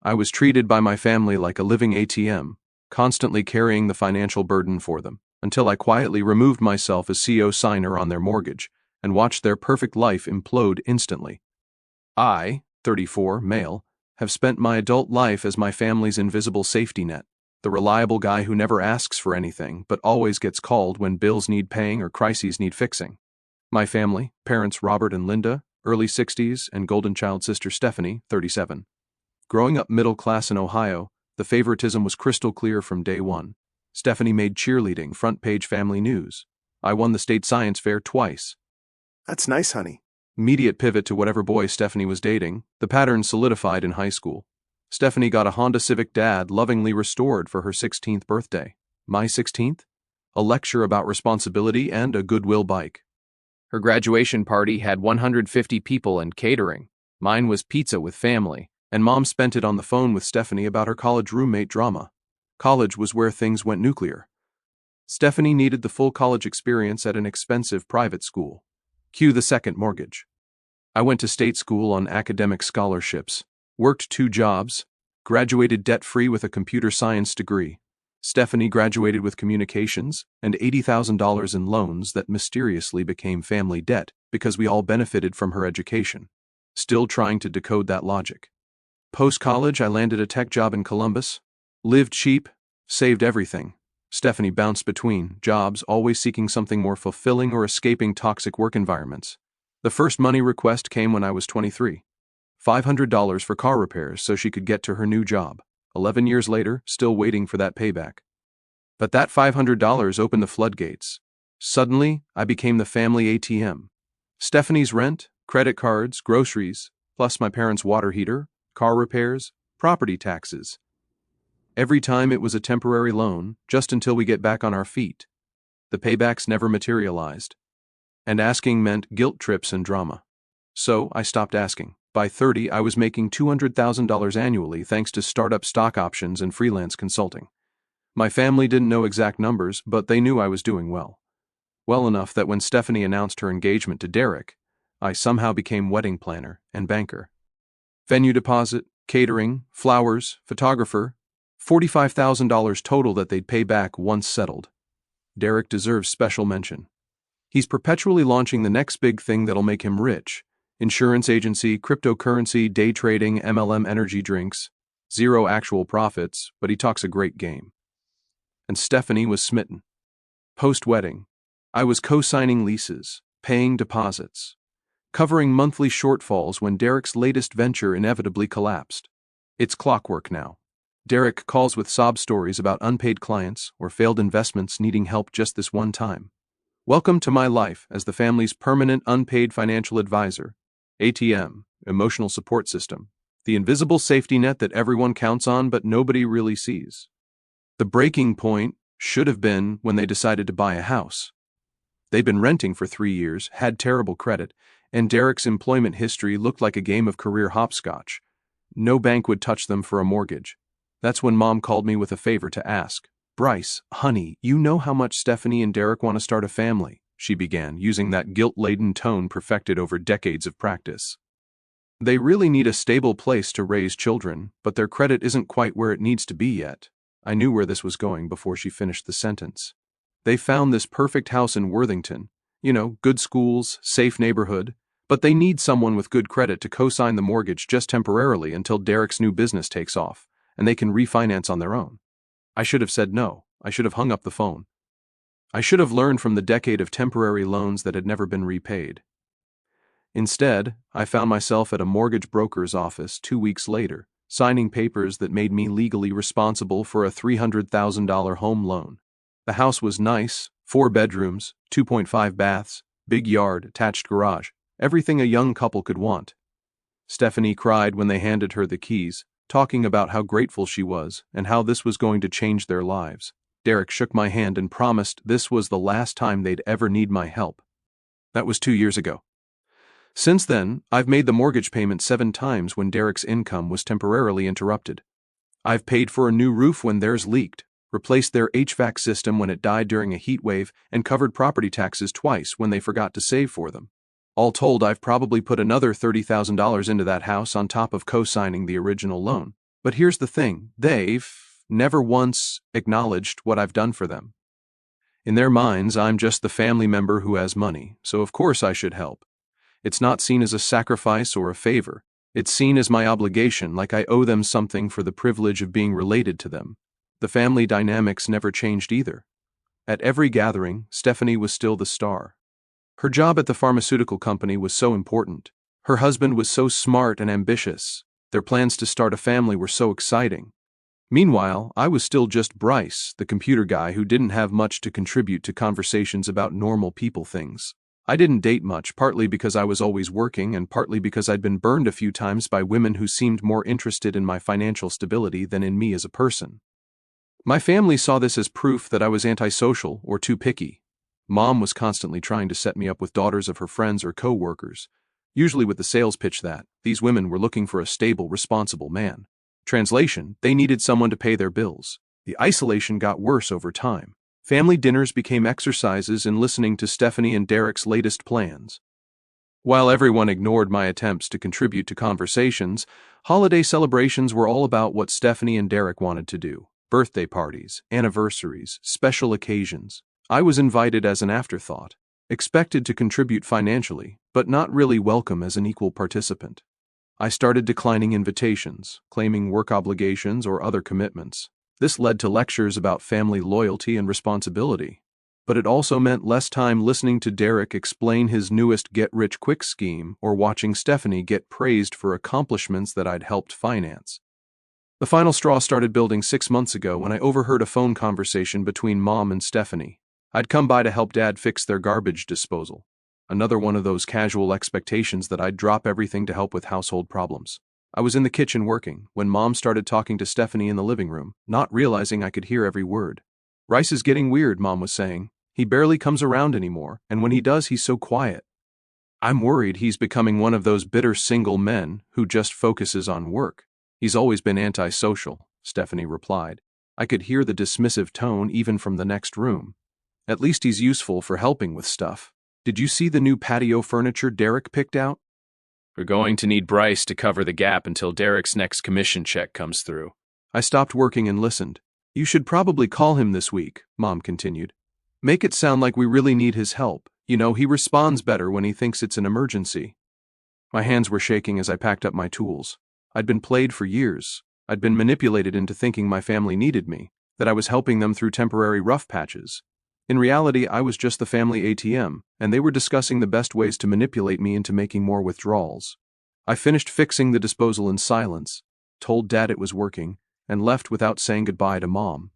I was treated by my family like a living ATM, constantly carrying the financial burden for them, until I quietly removed myself as CO signer on their mortgage and watched their perfect life implode instantly. I, 34, male, have spent my adult life as my family's invisible safety net, the reliable guy who never asks for anything but always gets called when bills need paying or crises need fixing. My family, parents Robert and Linda, early 60s, and golden child sister Stephanie, 37. Growing up middle class in Ohio, the favoritism was crystal clear from day one. Stephanie made cheerleading front page family news. I won the state science fair twice. That's nice, honey. Immediate pivot to whatever boy Stephanie was dating, the pattern solidified in high school. Stephanie got a Honda Civic Dad lovingly restored for her 16th birthday. My 16th? A lecture about responsibility and a Goodwill bike. Her graduation party had 150 people and catering. Mine was pizza with family, and Mom spent it on the phone with Stephanie about her college roommate drama. College was where things went nuclear. Stephanie needed the full college experience at an expensive private school. Cue the second mortgage. I went to state school on academic scholarships, worked 2 jobs, graduated debt-free with a computer science degree. Stephanie graduated with communications and $80,000 in loans that mysteriously became family debt because we all benefited from her education. Still trying to decode that logic. Post-college, I landed a tech job in Columbus, lived cheap, saved everything. Stephanie bounced between jobs, always seeking something more fulfilling or escaping toxic work environments. The first money request came when I was 23. $500 for car repairs so she could get to her new job. 11 years later, still waiting for that payback. But that $500 opened the floodgates. Suddenly, I became the family ATM. Stephanie's rent, credit cards, groceries, plus my parents' water heater, car repairs, property taxes. Every time it was a temporary loan, just until we get back on our feet. The paybacks never materialized. And asking meant guilt trips and drama. So I stopped asking. By 30, I was making $200,000 annually thanks to startup stock options and freelance consulting. My family didn't know exact numbers, but they knew I was doing well. Well enough that when Stephanie announced her engagement to Derek, I somehow became wedding planner and banker. Venue deposit, catering, flowers, photographer, $45,000 total that they'd pay back once settled. Derek deserves special mention. He's perpetually launching the next big thing that'll make him rich. Insurance agency, cryptocurrency, day trading, MLM energy drinks. 0 actual profits, but he talks a great game. And Stephanie was smitten. Post-wedding, I was co-signing leases, paying deposits, covering monthly shortfalls when Derek's latest venture inevitably collapsed. It's clockwork now. Derek calls with sob stories about unpaid clients or failed investments needing help just this one time. Welcome to my life as the family's permanent unpaid financial advisor. ATM, emotional support system, the invisible safety net that everyone counts on but nobody really sees. The breaking point should have been when they decided to buy a house. They'd been renting for 3 years, had terrible credit, and Derek's employment history looked like a game of career hopscotch. No bank would touch them for a mortgage. That's when Mom called me with a favor to ask. "Bryce, honey, you know how much Stephanie and Derek want to start a family," she began, using that guilt-laden tone perfected over decades of practice. "They really need a stable place to raise children, but their credit isn't quite where it needs to be yet." I knew where this was going before she finished the sentence. They found this perfect house in Worthington. Good schools, safe neighborhood, but they need someone with good credit to co-sign the mortgage just temporarily until Derek's new business takes off, and they can refinance on their own. I should have said no. I should have hung up the phone. I should have learned from the decade of temporary loans that had never been repaid. Instead, I found myself at a mortgage broker's office 2 weeks later, signing papers that made me legally responsible for a $300,000 home loan. The house was nice, 4 bedrooms, 2.5 baths, big yard, attached garage, everything a young couple could want. Stephanie cried when they handed her the keys, talking about how grateful she was and how this was going to change their lives. Derek shook my hand and promised this was the last time they'd ever need my help. That was 2 years ago. Since then, I've made the mortgage payment 7 times when Derek's income was temporarily interrupted. I've paid for a new roof when theirs leaked, replaced their HVAC system when it died during a heat wave, and covered property taxes twice when they forgot to save for them. All told, I've probably put another $30,000 into that house on top of co-signing the original loan. But here's the thing, they've never once acknowledged what I've done for them. In their minds, I'm just the family member who has money, so of course I should help. It's not seen as a sacrifice or a favor. It's seen as my obligation, like I owe them something for the privilege of being related to them. The family dynamics never changed either. At every gathering, Stephanie was still the star. Her job at the pharmaceutical company was so important. Her husband was so smart and ambitious. Their plans to start a family were so exciting. Meanwhile, I was still just Bryce, the computer guy who didn't have much to contribute to conversations about normal people things. I didn't date much, partly because I was always working and partly because I'd been burned a few times by women who seemed more interested in my financial stability than in me as a person. My family saw this as proof that I was antisocial or too picky. Mom was constantly trying to set me up with daughters of her friends or co-workers, usually with the sales pitch that these women were looking for a stable, responsible man. Translation, they needed someone to pay their bills. The isolation got worse over time. Family dinners became exercises in listening to Stephanie and Derek's latest plans. While everyone ignored my attempts to contribute to conversations, holiday celebrations were all about what Stephanie and Derek wanted to do. Birthday parties, anniversaries, special occasions. I was invited as an afterthought, expected to contribute financially, but not really welcome as an equal participant. I started declining invitations, claiming work obligations or other commitments. This led to lectures about family loyalty and responsibility. But it also meant less time listening to Derek explain his newest get-rich-quick scheme or watching Stephanie get praised for accomplishments that I'd helped finance. The final straw started building 6 months ago when I overheard a phone conversation between Mom and Stephanie. I'd come by to help Dad fix their garbage disposal. Another one of those casual expectations that I'd drop everything to help with household problems. I was in the kitchen working when Mom started talking to Stephanie in the living room, not realizing I could hear every word. "Rice is getting weird," Mom was saying. "He barely comes around anymore, and when he does, he's so quiet. I'm worried he's becoming one of those bitter single men who just focuses on work." "He's always been antisocial," Stephanie replied. I could hear the dismissive tone even from the next room. "At least he's useful for helping with stuff. Did you see the new patio furniture Derek picked out?" We're going to need Bryce to cover the gap until Derek's next commission check comes through. I stopped working and listened. "You should probably call him this week," Mom continued. "Make it sound like we really need his help. You know, he responds better when he thinks it's an emergency." My hands were shaking as I packed up my tools. I'd been played for years. I'd been manipulated into thinking my family needed me, that I was helping them through temporary rough patches. In reality, I was just the family ATM, and they were discussing the best ways to manipulate me into making more withdrawals. I finished fixing the disposal in silence, told Dad it was working, and left without saying goodbye to Mom.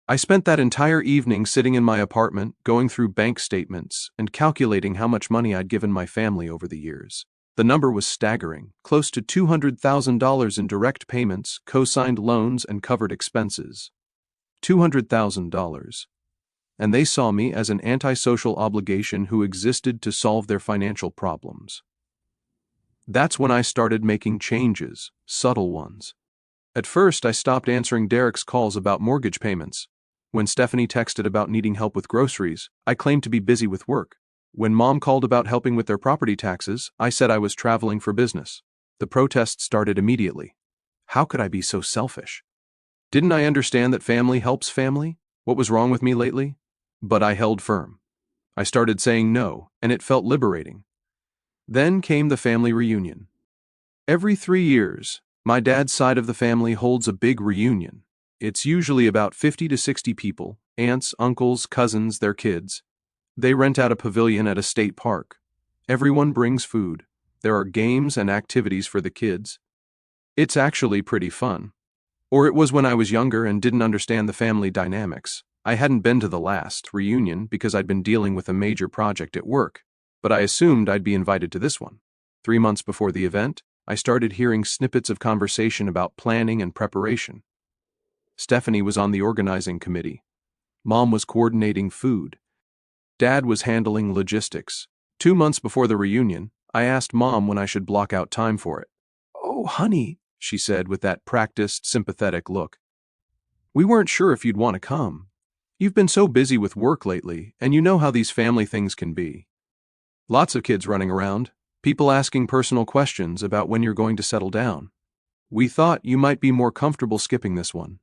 I spent that entire evening sitting in my apartment, going through bank statements, and calculating how much money I'd given my family over the years. The number was staggering, close to $200,000 in direct payments, co-signed loans, and covered expenses. $200,000. And they saw me as an antisocial obligation who existed to solve their financial problems. That's when I started making changes, subtle ones. At first, I stopped answering Derek's calls about mortgage payments. When Stephanie texted about needing help with groceries, I claimed to be busy with work. When Mom called about helping with their property taxes, I said I was traveling for business. The protests started immediately. How could I be so selfish? Didn't I understand that family helps family? What was wrong with me lately? But I held firm. I started saying no, and it felt liberating. Then came the family reunion. Every 3 years, my dad's side of the family holds a big reunion. It's usually about 50 to 60 people, aunts, uncles, cousins, their kids. They rent out a pavilion at a state park. Everyone brings food. There are games and activities for the kids. It's actually pretty fun. Or it was when I was younger and didn't understand the family dynamics. I hadn't been to the last reunion because I'd been dealing with a major project at work, but I assumed I'd be invited to this one. 3 months before the event, I started hearing snippets of conversation about planning and preparation. Stephanie was on the organizing committee. Mom was coordinating food. Dad was handling logistics. 2 months before the reunion, I asked Mom when I should block out time for it. "Oh, honey," she said with that practiced, sympathetic look. "We weren't sure if you'd want to come. You've been so busy with work lately, and you know how these family things can be. Lots of kids running around, people asking personal questions about when you're going to settle down." We thought you might be more comfortable skipping this one.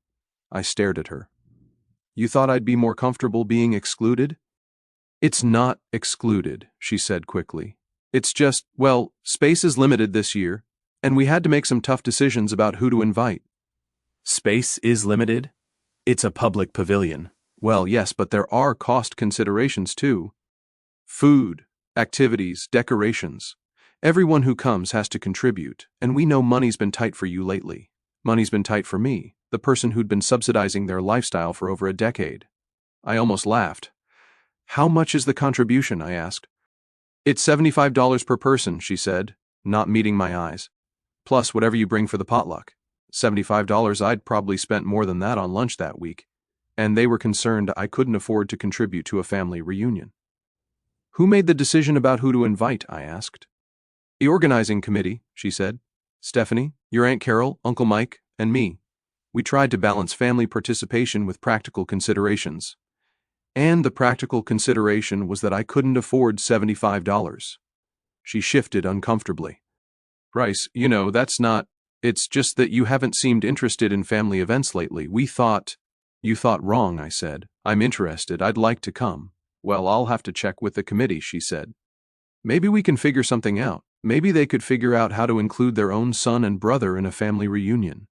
I stared at her. You thought I'd be more comfortable being excluded? It's not excluded, she said quickly. It's just, well, space is limited this year, and we had to make some tough decisions about who to invite. Space is limited? It's a public pavilion. Well, yes, but there are cost considerations too. Food, activities, decorations. Everyone who comes has to contribute, and we know money's been tight for you lately. Money's been tight for me, the person who'd been subsidizing their lifestyle for over a decade. I almost laughed. How much is the contribution? I asked. It's $75 per person, she said, not meeting my eyes. Plus whatever you bring for the potluck. $75. I'd probably spent more than that on lunch that week, and they were concerned I couldn't afford to contribute to a family reunion. Who made the decision about who to invite? I asked. The organizing committee, she said. Stephanie, your Aunt Carol, Uncle Mike, and me. We tried to balance family participation with practical considerations. And the practical consideration was that I couldn't afford $75. She shifted uncomfortably. Bryce, that's not... It's just that you haven't seemed interested in family events lately. You thought wrong, I said. I'm interested. I'd like to come. Well, I'll have to check with the committee, she said. Maybe we can figure something out. Maybe they could figure out how to include their own son and brother in a family reunion.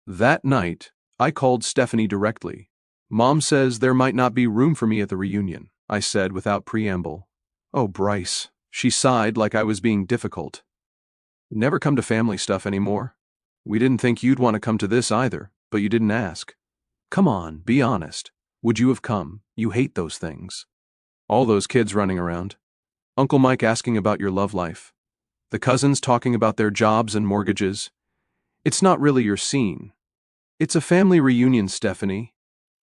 That night, I called Stephanie directly. Mom says there might not be room for me at the reunion, I said without preamble. Oh, Bryce. She sighed like I was being difficult. Never come to family stuff anymore. We didn't think you'd want to come to this either, but you didn't ask. Come on, be honest. Would you have come? You hate those things. All those kids running around. Uncle Mike asking about your love life. The cousins talking about their jobs and mortgages. It's not really your scene. It's a family reunion, Stephanie.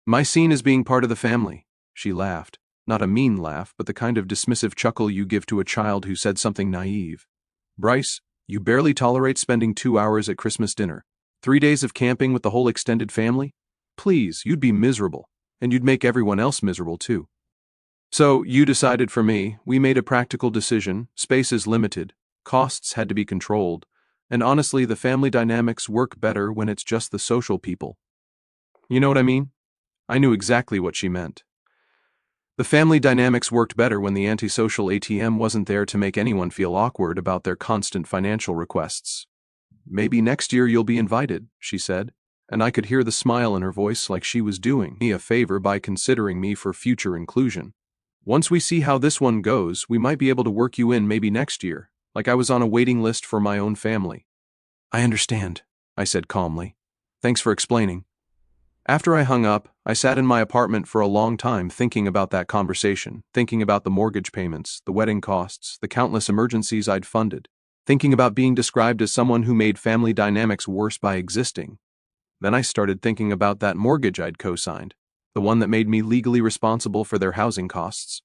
My scene is being part of the family. She laughed. Not a mean laugh, but the kind of dismissive chuckle you give to a child who said something naive. Bryce, you barely tolerate spending 2 hours at Christmas dinner. 3 days of camping with the whole extended family? Please, you'd be miserable, and you'd make everyone else miserable too. So, you decided for me. We made a practical decision. Space is limited. Costs had to be controlled. And honestly, the family dynamics work better when it's just the social people. You know what I mean? I knew exactly what she meant. The family dynamics worked better when the antisocial ATM wasn't there to make anyone feel awkward about their constant financial requests. Maybe next year you'll be invited, she said, and I could hear the smile in her voice like she was doing me a favor by considering me for future inclusion. Once we see how this one goes, we might be able to work you in maybe next year, like I was on a waiting list for my own family. I understand, I said calmly. Thanks for explaining. After I hung up, I sat in my apartment for a long time thinking about that conversation, thinking about the mortgage payments, the wedding costs, the countless emergencies I'd funded, thinking about being described as someone who made family dynamics worse by existing. Then I started thinking about that mortgage I'd co-signed, the one that made me legally responsible for their housing costs,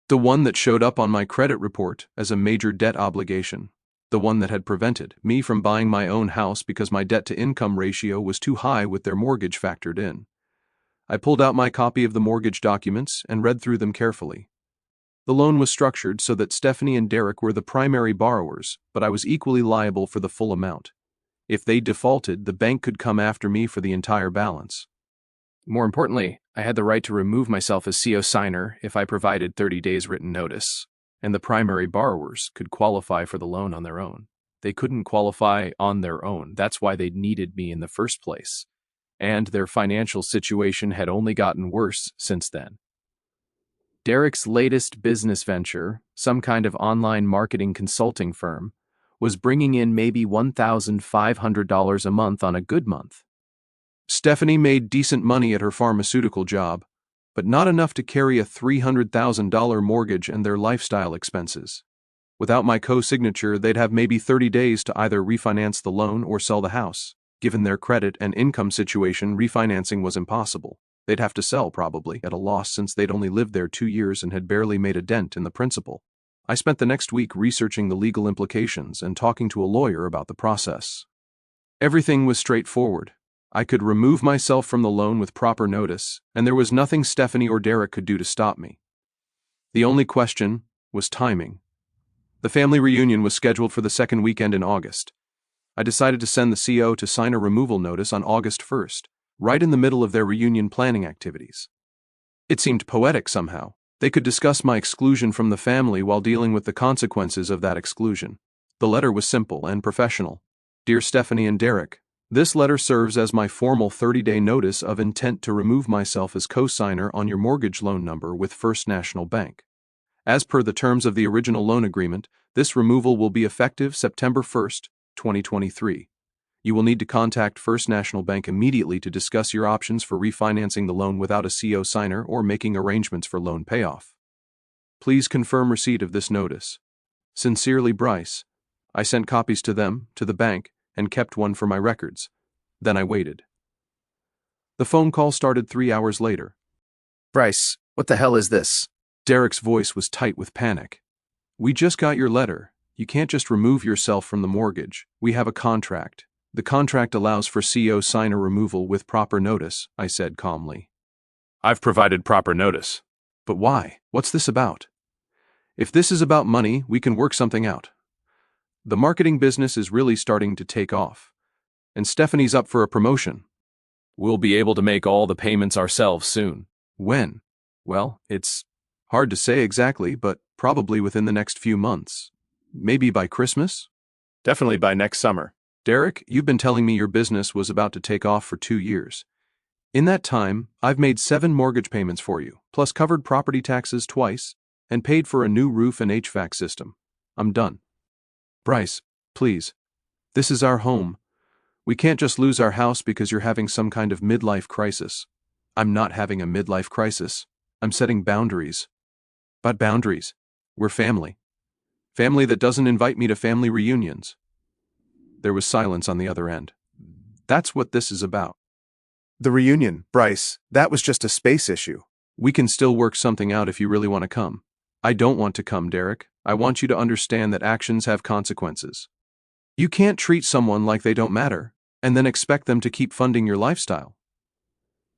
the one that showed up on my credit report as a major debt obligation, the one that had prevented me from buying my own house because my debt-to-income ratio was too high with their mortgage factored in. I pulled out my copy of the mortgage documents and read through them carefully. The loan was structured so that Stephanie and Derek were the primary borrowers, but I was equally liable for the full amount. If they defaulted, the bank could come after me for the entire balance. More importantly, I had the right to remove myself as CO signer if I provided 30 days written notice, and the primary borrowers could qualify for the loan on their own. They couldn't qualify on their own. That's why they needed me in the first place. And their financial situation had only gotten worse since then. Derek's latest business venture, some kind of online marketing consulting firm, was bringing in maybe $1,500 a month on a good month. Stephanie made decent money at her pharmaceutical job, but not enough to carry a $300,000 mortgage and their lifestyle expenses. Without my co-signature, they'd have maybe 30 days to either refinance the loan or sell the house. Given their credit and income situation, refinancing was impossible. They'd have to sell, probably, at a loss since they'd only lived there 2 years and had barely made a dent in the principal. I spent the next week researching the legal implications and talking to a lawyer about the process. Everything was straightforward. I could remove myself from the loan with proper notice, and there was nothing Stephanie or Derek could do to stop me. The only question was timing. The family reunion was scheduled for the second weekend in August. I decided to send the CO to sign a removal notice on August 1st, right in the middle of their reunion planning activities. It seemed poetic somehow. They could discuss my exclusion from the family while dealing with the consequences of that exclusion. The letter was simple and professional. Dear Stephanie and Derek, this letter serves as my formal 30-day notice of intent to remove myself as co-signer on your mortgage loan number with First National Bank. As per the terms of the original loan agreement, this removal will be effective September 1st, 2023. You will need to contact First National Bank immediately to discuss your options for refinancing the loan without a CO signer or making arrangements for loan payoff. Please confirm receipt of this notice. Sincerely, Bryce. I sent copies to them, to the bank, and kept one for my records. Then I waited. The phone call started 3 hours later. Bryce, what the hell is this? Derek's voice was tight with panic. We just got your letter. You can't just remove yourself from the mortgage. We have a contract. The contract allows for CO signer removal with proper notice, I said calmly. I've provided proper notice. But why? What's this about? If this is about money, we can work something out. The marketing business is really starting to take off. And Stephanie's up for a promotion. We'll be able to make all the payments ourselves soon. When? Well, it's hard to say exactly, but probably within the next few months. Maybe by Christmas? Definitely by next summer. Derek, you've been telling me your business was about to take off for 2 years. In that time, I've made 7 mortgage payments for you, plus covered property taxes twice, and paid for a new roof and HVAC system. I'm done. Bryce, please. This is our home. We can't just lose our house because you're having some kind of midlife crisis. I'm not having a midlife crisis. I'm setting boundaries. But boundaries. We're family. Family that doesn't invite me to family reunions. There was silence on the other end. That's what this is about. The reunion, Bryce, that was just a space issue. We can still work something out if you really want to come. I don't want to come, Derek. I want you to understand that actions have consequences. You can't treat someone like they don't matter, and then expect them to keep funding your lifestyle.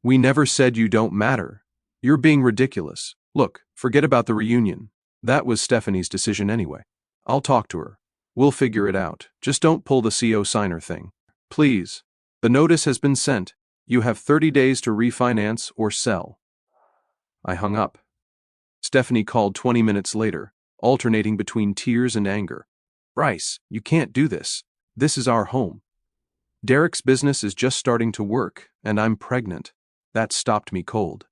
We never said you don't matter. You're being ridiculous. Look, forget about the reunion. That was Stephanie's decision anyway. I'll talk to her. We'll figure it out. Just don't pull the CO signer thing. Please. The notice has been sent. You have 30 days to refinance or sell. I hung up. Stephanie called 20 minutes later, alternating between tears and anger. Bryce, you can't do this. This is our home. Derek's business is just starting to work, and I'm pregnant. That stopped me cold.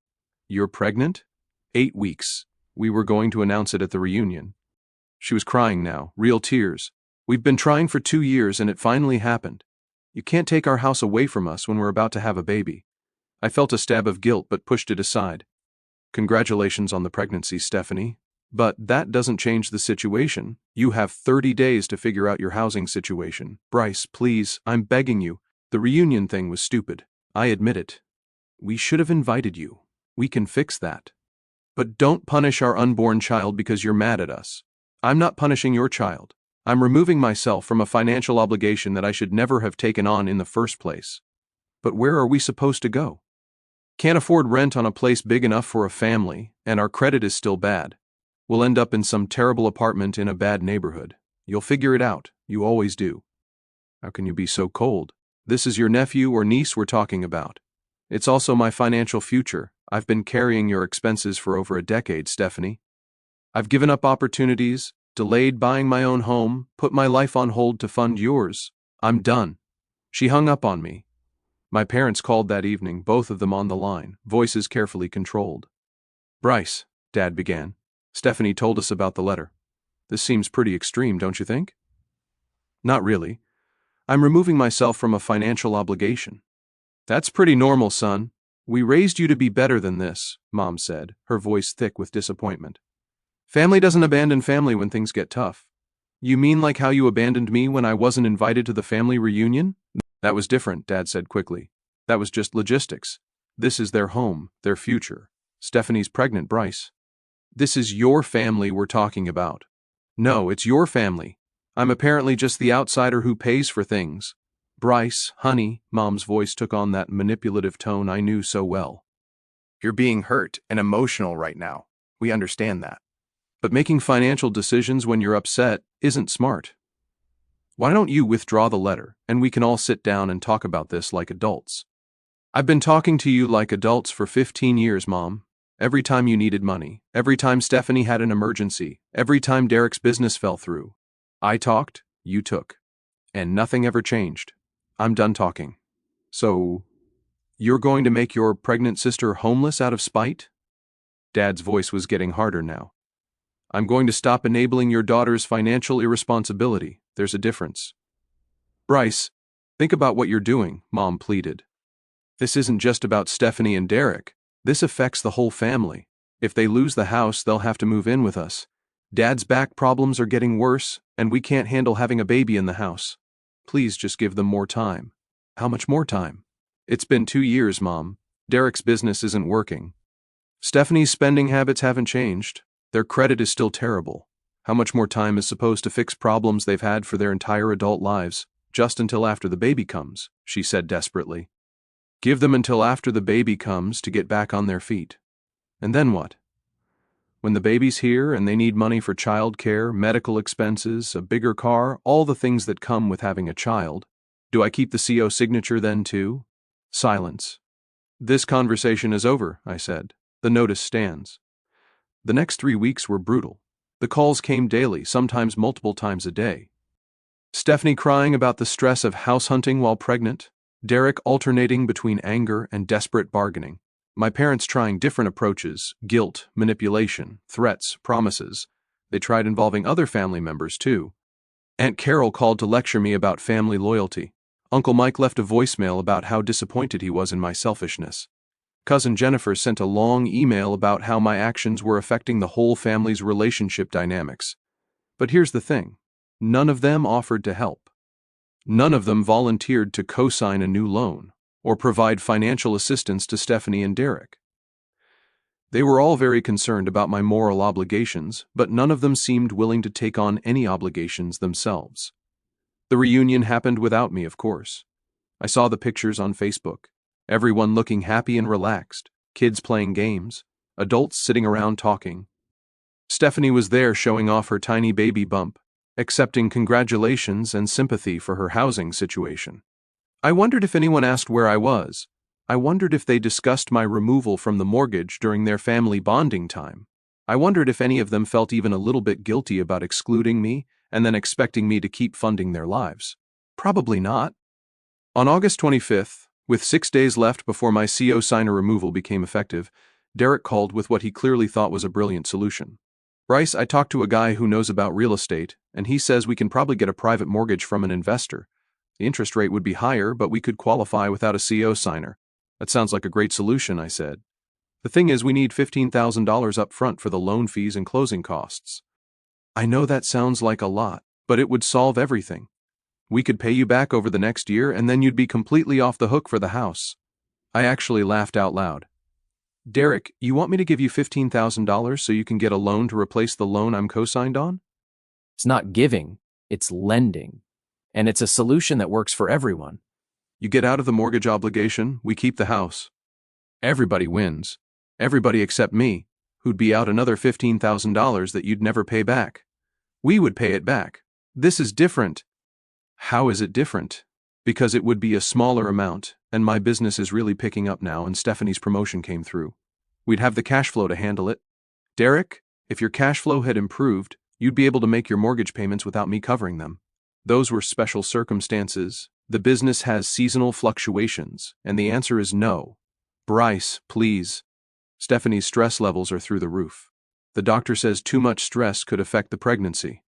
You're pregnant? 8 weeks. We were going to announce it at the reunion. She was crying now, real tears. We've been trying for 2 years and it finally happened. You can't take our house away from us when we're about to have a baby. I felt a stab of guilt but pushed it aside. Congratulations on the pregnancy, Stephanie. But that doesn't change the situation. You have 30 days to figure out your housing situation. Bryce, please, I'm begging you. The reunion thing was stupid. I admit it. We should have invited you. We can fix that. But don't punish our unborn child because you're mad at us. I'm not punishing your child. I'm removing myself from a financial obligation that I should never have taken on in the first place. But where are we supposed to go? Can't afford rent on a place big enough for a family, and our credit is still bad. We'll end up in some terrible apartment in a bad neighborhood. You'll figure it out. You always do. How can you be so cold? This is your nephew or niece we're talking about. It's also my financial future. I've been carrying your expenses for over a decade, Stephanie. I've given up opportunities, delayed buying my own home, put my life on hold to fund yours. I'm done. She hung up on me. My parents called that evening, both of them on the line, voices carefully controlled. Bryce, Dad began. Stephanie told us about the letter. This seems pretty extreme, don't you think? Not really. I'm removing myself from a financial obligation. That's pretty normal, son. We raised you to be better than this, Mom said, her voice thick with disappointment. Family doesn't abandon family when things get tough. You mean like how you abandoned me when I wasn't invited to the family reunion? That was different, Dad said quickly. That was just logistics. This is their home, their future. Stephanie's pregnant, Bryce. This is your family we're talking about. No, it's your family. I'm apparently just the outsider who pays for things. Bryce, honey, Mom's voice took on that manipulative tone I knew so well. You're being hurt and emotional right now. We understand that. But making financial decisions when you're upset isn't smart. Why don't you withdraw the letter, and we can all sit down and talk about this like adults? I've been talking to you like adults for 15 years, Mom. Every time you needed money, every time Stephanie had an emergency, every time Derek's business fell through. I talked, you took. And nothing ever changed. I'm done talking. So, you're going to make your pregnant sister homeless out of spite? Dad's voice was getting harder now. I'm going to stop enabling your daughter's financial irresponsibility. There's a difference. Bryce, think about what you're doing, Mom pleaded. This isn't just about Stephanie and Derek. This affects the whole family. If they lose the house, they'll have to move in with us. Dad's back problems are getting worse, and we can't handle having a baby in the house. Please just give them more time. How much more time? It's been 2 years, Mom. Derek's business isn't working. Stephanie's spending habits haven't changed. Their credit is still terrible. How much more time is supposed to fix problems they've had for their entire adult lives, just until after the baby comes, she said desperately. Give them until after the baby comes to get back on their feet. And then what? When the baby's here and they need money for child care, medical expenses, a bigger car, all the things that come with having a child, do I keep the CO signature then too? Silence. This conversation is over, I said. The notice stands. The next 3 weeks were brutal. The calls came daily, sometimes multiple times a day. Stephanie crying about the stress of house hunting while pregnant, Derek alternating between anger and desperate bargaining, my parents trying different approaches, guilt, manipulation, threats, promises. They tried involving other family members too. Aunt Carol called to lecture me about family loyalty. Uncle Mike left a voicemail about how disappointed he was in my selfishness. Cousin Jennifer sent a long email about how my actions were affecting the whole family's relationship dynamics. But here's the thing. None of them offered to help. None of them volunteered to co-sign a new loan or provide financial assistance to Stephanie and Derek. They were all very concerned about my moral obligations, but none of them seemed willing to take on any obligations themselves. The reunion happened without me, of course. I saw the pictures on Facebook. Everyone looking happy and relaxed, kids playing games, adults sitting around talking. Stephanie was there showing off her tiny baby bump, accepting congratulations and sympathy for her housing situation. I wondered if anyone asked where I was. I wondered if they discussed my removal from the mortgage during their family bonding time. I wondered if any of them felt even a little bit guilty about excluding me and then expecting me to keep funding their lives. Probably not. On August 25th, with 6 days left before my CO signer removal became effective, Derek called with what he clearly thought was a brilliant solution. Bryce, I talked to a guy who knows about real estate, and he says we can probably get a private mortgage from an investor. The interest rate would be higher, but we could qualify without a CO signer. That sounds like a great solution, I said. The thing is, we need $15,000 up front for the loan fees and closing costs. I know that sounds like a lot, but it would solve everything. We could pay you back over the next year, and then you'd be completely off the hook for the house. I actually laughed out loud. Derek, you want me to give you $15,000 so you can get a loan to replace the loan I'm co-signed on? It's not giving, it's lending. And it's a solution that works for everyone. You get out of the mortgage obligation, we keep the house. Everybody wins. Everybody except me, who'd be out another $15,000 that you'd never pay back. We would pay it back. This is different. How is it different? Because it would be a smaller amount, and my business is really picking up now and Stephanie's promotion came through. We'd have the cash flow to handle it. Derek, if your cash flow had improved, you'd be able to make your mortgage payments without me covering them. Those were special circumstances. The business has seasonal fluctuations, and the answer is no. Bryce, please. Stephanie's stress levels are through the roof. The doctor says too much stress could affect the pregnancy.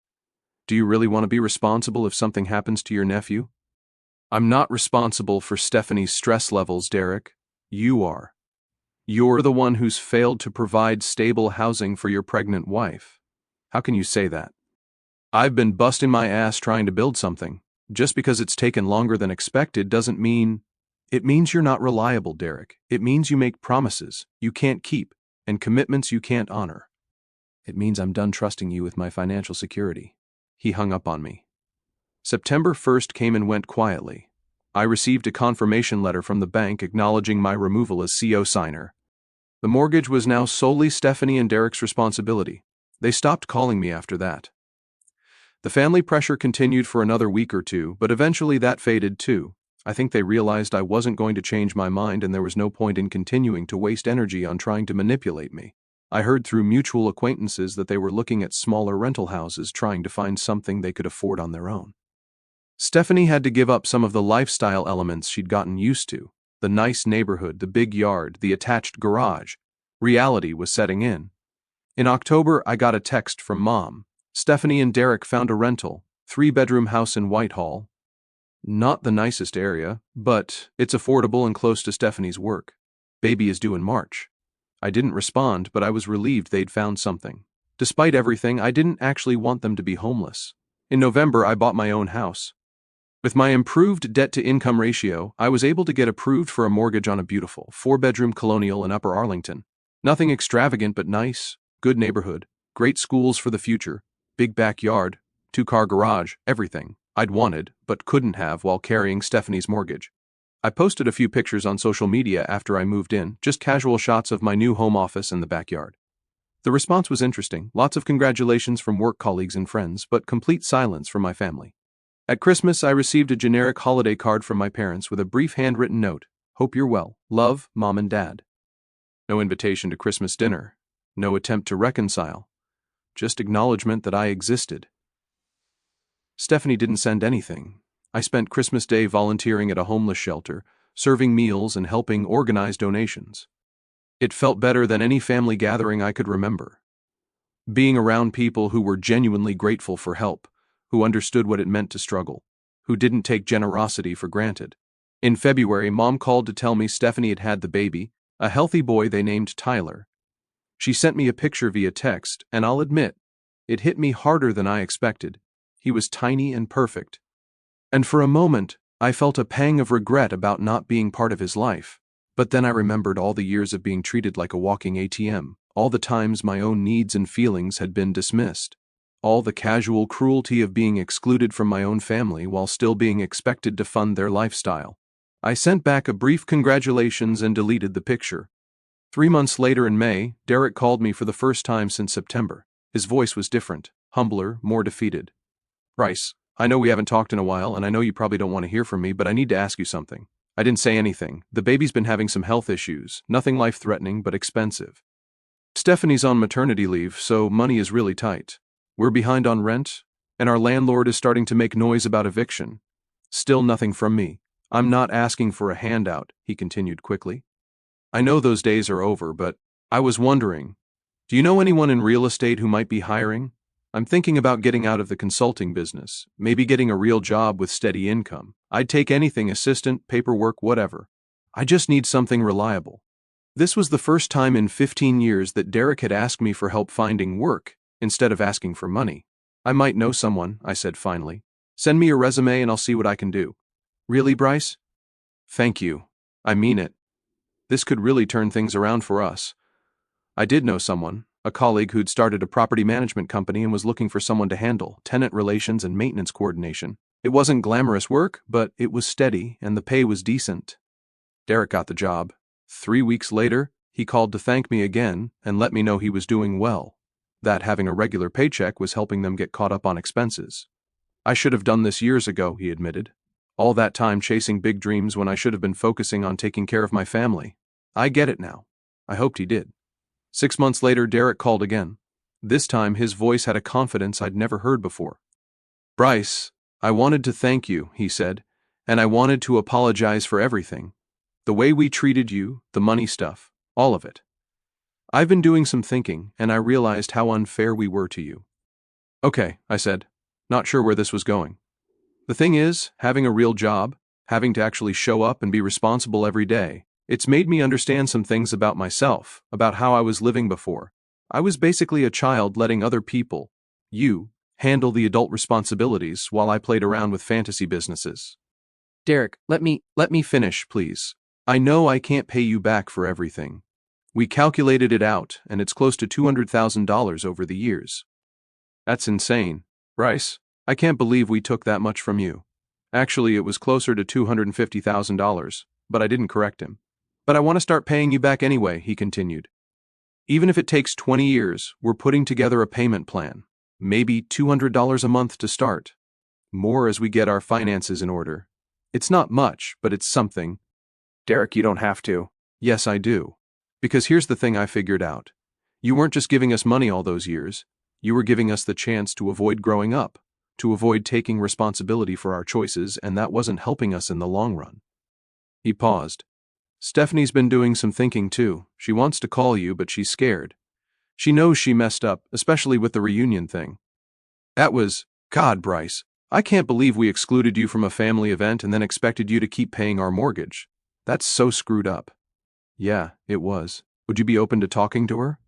Do you really want to be responsible if something happens to your nephew? I'm not responsible for Stephanie's stress levels, Derek. You are. You're the one who's failed to provide stable housing for your pregnant wife. How can you say that? I've been busting my ass trying to build something. Just because it's taken longer than expected doesn't mean... It means you're not reliable, Derek. It means you make promises you can't keep and commitments you can't honor. It means I'm done trusting you with my financial security. He hung up on me. September 1st came and went quietly. I received a confirmation letter from the bank acknowledging my removal as CO signer. The mortgage was now solely Stephanie and Derek's responsibility. They stopped calling me after that. The family pressure continued for another week or two, but eventually that faded too. I think they realized I wasn't going to change my mind and there was no point in continuing to waste energy on trying to manipulate me. I heard through mutual acquaintances that they were looking at smaller rental houses trying to find something they could afford on their own. Stephanie had to give up some of the lifestyle elements she'd gotten used to. The nice neighborhood, the big yard, the attached garage. Reality was setting in. In October, I got a text from Mom. Stephanie and Derek found a rental, 3-bedroom house in Whitehall. Not the nicest area, but it's affordable and close to Stephanie's work. Baby is due in March. I didn't respond, but I was relieved they'd found something. Despite everything, I didn't actually want them to be homeless. In November, I bought my own house. With my improved debt-to-income ratio, I was able to get approved for a mortgage on a beautiful 4-bedroom colonial in Upper Arlington. Nothing extravagant but nice, good neighborhood, great schools for the future, big backyard, 2-car garage, everything I'd wanted but couldn't have while carrying Stephanie's mortgage. I posted a few pictures on social media after I moved in, just casual shots of my new home office and the backyard. The response was interesting, lots of congratulations from work colleagues and friends, but complete silence from my family. At Christmas, I received a generic holiday card from my parents with a brief handwritten note. Hope you're well. Love, Mom and Dad. No invitation to Christmas dinner. No attempt to reconcile. Just acknowledgement that I existed. Stephanie didn't send anything. I spent Christmas Day volunteering at a homeless shelter, serving meals and helping organize donations. It felt better than any family gathering I could remember. Being around people who were genuinely grateful for help, who understood what it meant to struggle, who didn't take generosity for granted. In February, Mom called to tell me Stephanie had had the baby, a healthy boy they named Tyler. She sent me a picture via text, and I'll admit, it hit me harder than I expected. He was tiny and perfect. And for a moment, I felt a pang of regret about not being part of his life. But then I remembered all the years of being treated like a walking ATM, all the times my own needs and feelings had been dismissed. All the casual cruelty of being excluded from my own family while still being expected to fund their lifestyle. I sent back a brief congratulations and deleted the picture. 3 months later in May, Derek called me for the first time since September. His voice was different, humbler, more defeated. Bryce, I know we haven't talked in a while and I know you probably don't want to hear from me, but I need to ask you something. I didn't say anything. The baby's been having some health issues, nothing life-threatening but expensive. Stephanie's on maternity leave, so money is really tight. We're behind on rent, and our landlord is starting to make noise about eviction. Still nothing from me. I'm not asking for a handout, he continued quickly. I know those days are over, but I was wondering, do you know anyone in real estate who might be hiring? I'm thinking about getting out of the consulting business, maybe getting a real job with steady income. I'd take anything, assistant, paperwork, whatever. I just need something reliable. This was the first time in 15 years that Derek had asked me for help finding work, instead of asking for money. I might know someone, I said finally. Send me your resume and I'll see what I can do. Really, Bryce? Thank you. I mean it. This could really turn things around for us. I did know someone, a colleague who'd started a property management company and was looking for someone to handle tenant relations and maintenance coordination. It wasn't glamorous work, but it was steady and the pay was decent. Derek got the job. 3 weeks later, he called to thank me again and let me know he was doing well, that having a regular paycheck was helping them get caught up on expenses. I should have done this years ago, he admitted. All that time chasing big dreams when I should have been focusing on taking care of my family. I get it now. I hoped he did. 6 months later, Derek called again. This time, his voice had a confidence I'd never heard before. Bryce, I wanted to thank you, he said, and I wanted to apologize for everything. The way we treated you, the money stuff, all of it. I've been doing some thinking, and I realized how unfair we were to you. Okay, I said, not sure where this was going. The thing is, having a real job, having to actually show up and be responsible every day, it's made me understand some things about myself, about how I was living before. I was basically a child letting other people, you, handle the adult responsibilities while I played around with fantasy businesses. Derek, let me finish, please. I know I can't pay you back for everything. We calculated it out, and it's close to $200,000 over the years. That's insane. Bryce, I can't believe we took that much from you. Actually, it was closer to $250,000, but I didn't correct him. But I want to start paying you back anyway, he continued. Even if it takes 20 years, we're putting together a payment plan. maybe $200 a month to start. More as we get our finances in order. It's not much, but it's something. Derek, you don't have to. Yes, I do. Because here's the thing I figured out. You weren't just giving us money all those years. You were giving us the chance to avoid growing up, to avoid taking responsibility for our choices, and that wasn't helping us in the long run. He paused. Stephanie's been doing some thinking too. She wants to call you, but she's scared. She knows she messed up, especially with the reunion thing. God, Bryce, I can't believe we excluded you from a family event and then expected you to keep paying our mortgage. That's so screwed up. Yeah, it was. Would you be open to talking to her?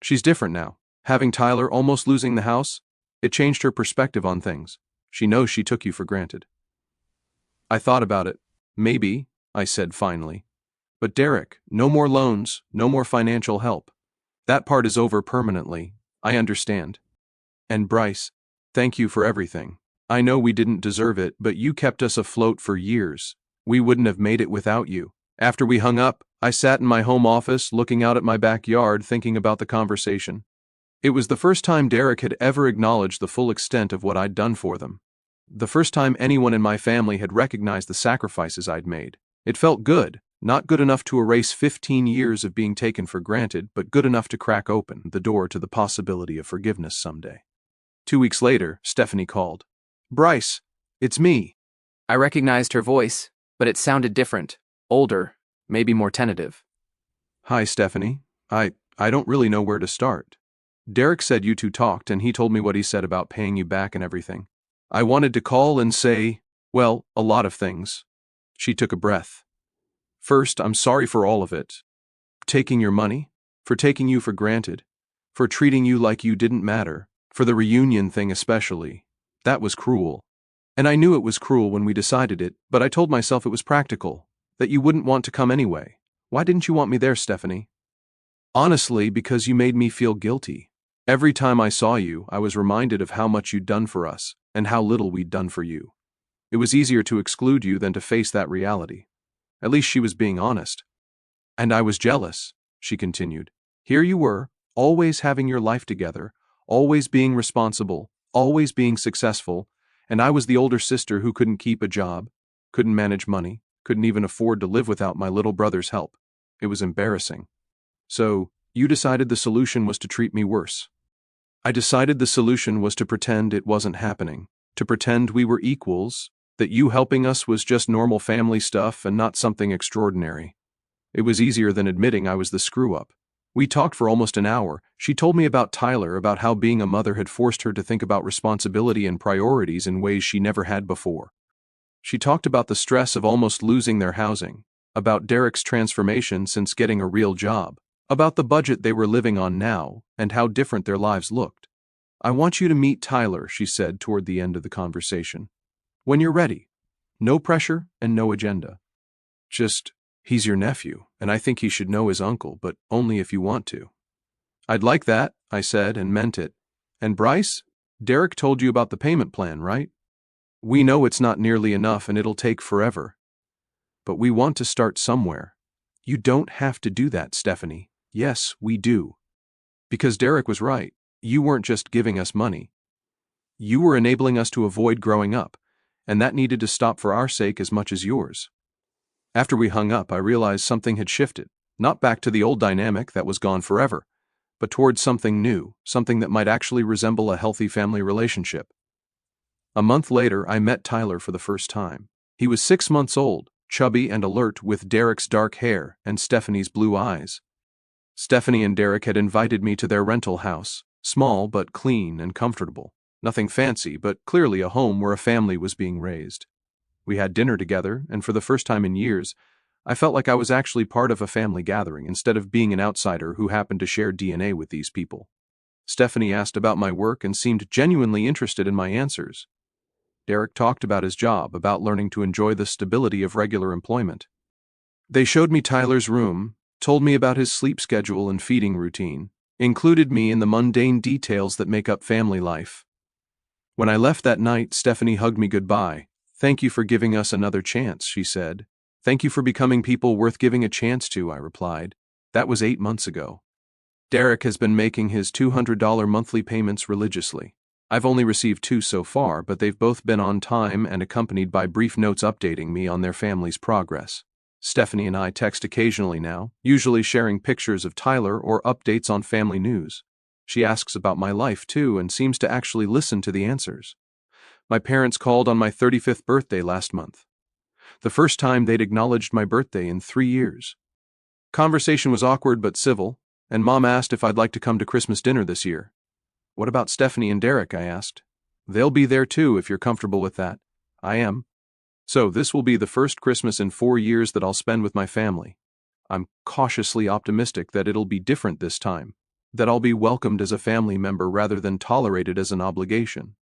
She's different now. Having Tyler almost losing the house, it changed her perspective on things. She knows she took you for granted. I thought about it. Maybe, I said finally. But Derek, no more loans, no more financial help. That part is over permanently. I understand. And Bryce, thank you for everything. I know we didn't deserve it, but you kept us afloat for years. We wouldn't have made it without you. After we hung up, I sat in my home office looking out at my backyard thinking about the conversation. It was the first time Derek had ever acknowledged the full extent of what I'd done for them. The first time anyone in my family had recognized the sacrifices I'd made. It felt good, not good enough to erase 15 years of being taken for granted, but good enough to crack open the door to the possibility of forgiveness someday. 2 weeks later, Stephanie called. Bryce, it's me. I recognized her voice, but it sounded different, older, maybe more tentative. Hi, Stephanie. I don't really know where to start. Derek said you two talked and he told me what he said about paying you back and everything. I wanted to call and say, well, a lot of things. She took a breath. First, I'm sorry for all of it. Taking your money, for taking you for granted, for treating you like you didn't matter, for the reunion thing especially. That was cruel. And I knew it was cruel when we decided it, but I told myself it was practical, that you wouldn't want to come anyway. Why didn't you want me there, Stephanie? Honestly, because you made me feel guilty. Every time I saw you, I was reminded of how much you'd done for us, and how little we'd done for you. It was easier to exclude you than to face that reality. At least she was being honest. And I was jealous, she continued. Here you were, always having your life together, always being responsible, always being successful, and I was the older sister who couldn't keep a job, couldn't manage money, couldn't even afford to live without my little brother's help. It was embarrassing. So, you decided the solution was to treat me worse. I decided the solution was to pretend it wasn't happening, to pretend we were equals, that you helping us was just normal family stuff and not something extraordinary. It was easier than admitting I was the screw-up. We talked for almost an hour. She told me about Tyler, about how being a mother had forced her to think about responsibility and priorities in ways she never had before. She talked about the stress of almost losing their housing, about Derek's transformation since getting a real job, about the budget they were living on now, and how different their lives looked. I want you to meet Tyler, she said toward the end of the conversation. When you're ready. No pressure and no agenda. Just, he's your nephew, and I think he should know his uncle, but only if you want to. I'd like that, I said, and meant it. And Bryce, Derek told you about the payment plan, right? We know it's not nearly enough and it'll take forever. But we want to start somewhere. You don't have to do that, Stephanie. Yes, we do. Because Derek was right. You weren't just giving us money. You were enabling us to avoid growing up, and that needed to stop for our sake as much as yours. After we hung up, I realized something had shifted, not back to the old dynamic that was gone forever, but towards something new, something that might actually resemble a healthy family relationship. A month later, I met Tyler for the first time. He was 6 months old, chubby and alert with Derek's dark hair and Stephanie's blue eyes. Stephanie and Derek had invited me to their rental house, small but clean and comfortable. Nothing fancy, but clearly a home where a family was being raised. We had dinner together, and for the first time in years, I felt like I was actually part of a family gathering instead of being an outsider who happened to share DNA with these people. Stephanie asked about my work and seemed genuinely interested in my answers. Derek talked about his job, about learning to enjoy the stability of regular employment. They showed me Tyler's room, told me about his sleep schedule and feeding routine, included me in the mundane details that make up family life. When I left that night, Stephanie hugged me goodbye. Thank you for giving us another chance, she said. Thank you for becoming people worth giving a chance to, I replied. That was 8 months ago. Derek has been making his $200 monthly payments religiously. I've only received 2 so far, but they've both been on time and accompanied by brief notes updating me on their family's progress. Stephanie and I text occasionally now, usually sharing pictures of Tyler or updates on family news. She asks about my life too and seems to actually listen to the answers. My parents called on my 35th birthday last month. The first time they'd acknowledged my birthday in 3 years. Conversation was awkward but civil, and Mom asked if I'd like to come to Christmas dinner this year. What about Stephanie and Derek, I asked. They'll be there too if you're comfortable with that. I am. So this will be the first Christmas in 4 years that I'll spend with my family. I'm cautiously optimistic that it'll be different this time, that I'll be welcomed as a family member rather than tolerated as an obligation.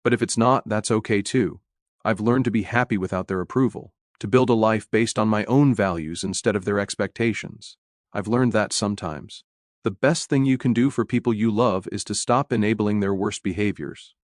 But if it's not, that's okay too. I've learned to be happy without their approval, to build a life based on my own values instead of their expectations. I've learned that sometimes the best thing you can do for people you love is to stop enabling their worst behaviors.